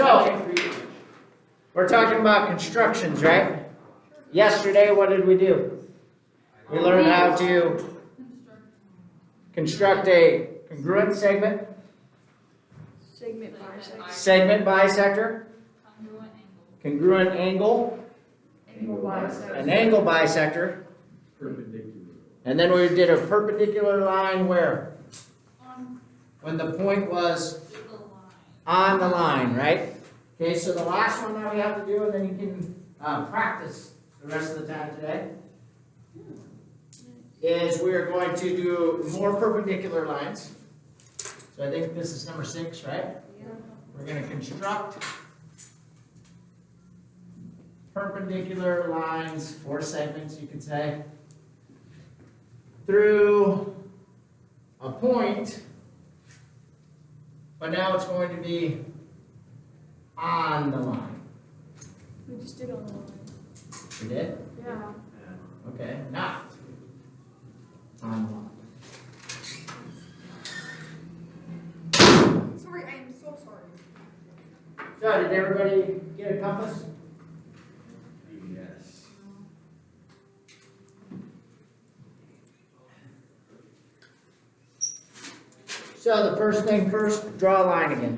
So, we're talking about constructions, right? Yesterday, what did we do? We learned how to construct a congruent segment, segment bisector, congruent angle, an angle bisector, and then we did a perpendicular line where? When the point was on the line, right? Okay, so the last one that we have to do, and then you can practice the rest of the time today, is we're going to do more perpendicular lines. So I think this is number 6, right? Yeah. We're going to construct perpendicular lines, or segments, you could say, through a point, but now it's going to be on the line. We just did on the line. We did? Yeah. Okay, not on the line. Sorry, I am so sorry. So, did everybody get a compass? Yes. So, the first thing first, draw a line again.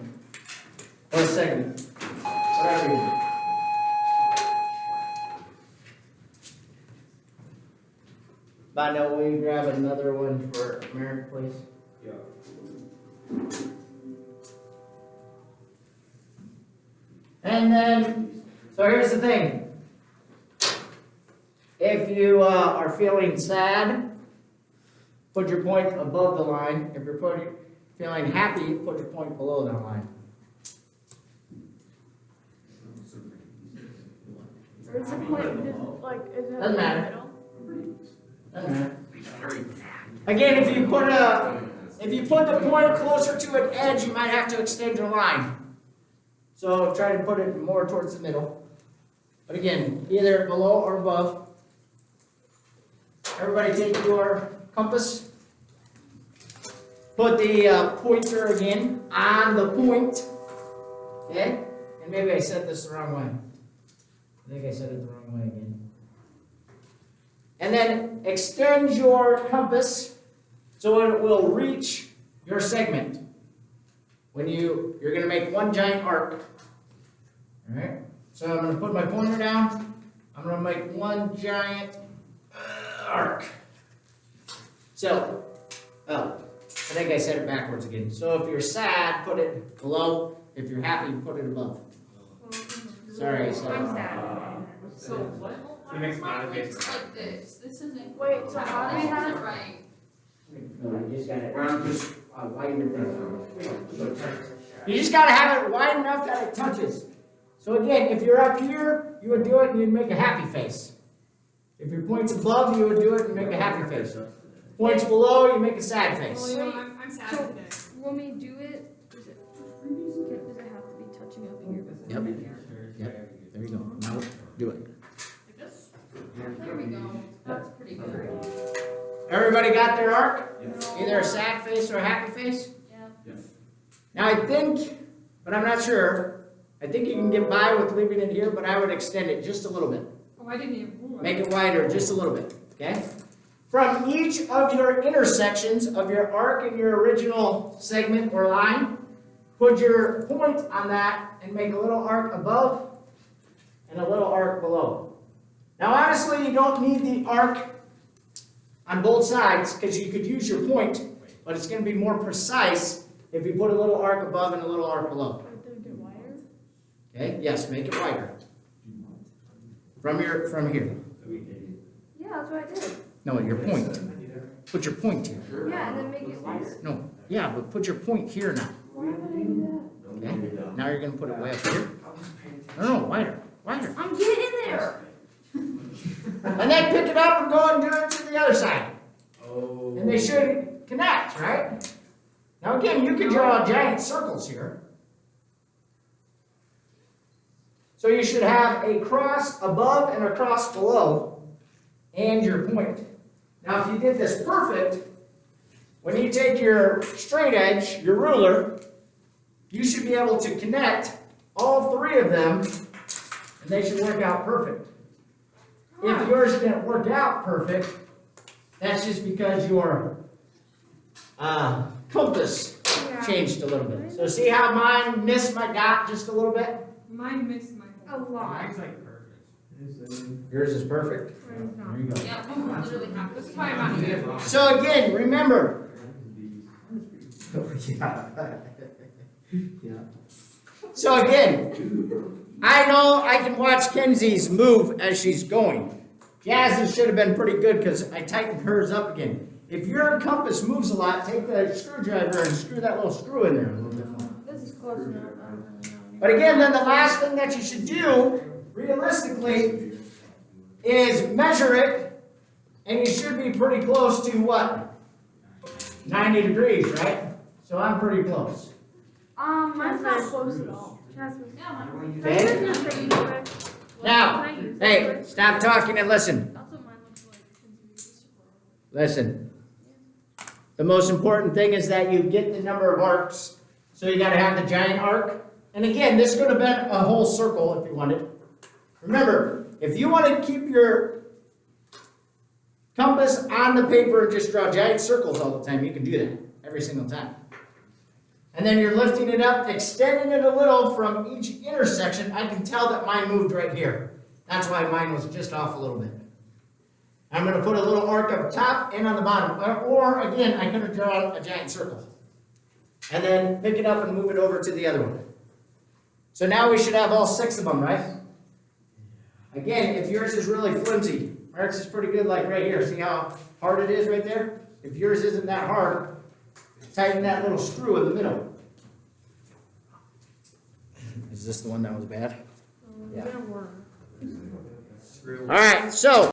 Or a segment. Whatever you do. Bondo, will you grab another one for Merrick, please? Yeah. And then, so here's the thing. If you are feeling sad, put your point above the line. If you're feeling happy, put your point below that line. Or is the point like is it Doesn't in the matter. middle? Doesn't matter. Again, if you put the point closer to an edge, you might have to extend your line. So try to put it more towards the middle. But again, either below or above. Everybody take your compass. Put the pointer again on the point. Okay? And maybe I said this the wrong way. I think I said it the wrong way again. And then extend your compass so it will reach your segment. When you're going to make one giant arc. Alright? So I'm going to put my pointer down. I'm going to make one giant arc. So, I think I said it backwards again. So if you're sad, put it below. If you're happy, put it above. Sorry, so. I'm sad. So what? He makes my face Like this. This isn't. Wait, so how do we This have? isn't right. No, you just got to widen it down. You just got to have it wide enough that it touches. So again, if you're up here, you would do it and you'd make a happy face. If your point's above, you would do it and make a happy face. Points below, you make a sad face. Wait, I'm sad so today. when we do it, does it have to be touching up here? Yep. There you go. Now do it. Like this? There we go. That's pretty good. Everybody got their arc? Yes. Either a sad face or a happy face? Yeah. Yes. Now I think, but I'm not sure, I think you can get by with leaving it here, but I would extend it just a little bit. Oh, I didn't even. Make it wider just a little bit, okay? From each of your intersections of your arc and your original segment or line, put your point on that and make a little arc above and a little arc below. Now honestly, you don't need the arc on both sides because you could use your point, but it's going to be more precise if you put a little arc above and a little arc below. Did it get wider? Okay? Yes, make it wider. From here. Yeah, that's what I did. No, your point. Put your point here. Yeah, and then make it wider. No, yeah, but put your point here now. Why would I do that? Okay? Now you're going to put it way up here. No, wider. I'm getting in there. And then pick it up and go and do it to the other side. Oh. And they should connect, right? Now again, you can draw giant circles here. So you should have a cross above and a cross below and your point. Now if you did this perfect, when you take your straight edge, your ruler, you should be able to connect all three of them, and they should work out perfect. If yours didn't work out perfect, that's just because your compass Yeah. changed a little bit. So see how mine missed my dot just a little bit? Mine missed my A lot. Mine's like perfect. Yours is perfect. Mine's not. There you go. Yeah, we literally have, this is why I'm not here. So again, remember. So again, I know I can watch Kenzie's move as she's going. Jazz's should have been pretty good because I tightened hers up again. If your compass moves a lot, take the screwdriver and screw that little screw in there a little bit more. This is close enough. I don't really know. But again, then the last thing that you should do, realistically, is measure it, and you should be pretty close to what? 90 degrees, right? So I'm pretty close. Mine's not close at all. Jasmine. Yeah, mine. Okay? Can I use this thing real quick? Now, Can I use this hey, quick? stop talking and listen. That's what mine looks like. Listen. The most important thing is that you get the number of arcs. So you gotta have the giant arc. And again, this could have been a whole circle if you wanted. Remember, if you want to keep your compass on the paper and just draw giant circles all the time, you can do that every single time. And then you're lifting it up, extending it a little from each intersection. I can tell that mine moved right here. That's why mine was just off a little bit. I'm going to put a little arc up top and on the bottom. Or again, I could have drawn a giant circle. And then pick it up and move it over to the other one. So now we should have all 6 of them, right? Again, if yours is really flimsy, Mark's is pretty good like right here. See how hard it is right there? If yours isn't that hard, tighten that little screw in the middle. Is this the one that was bad? Yeah. It's gonna work. Screw. All right, so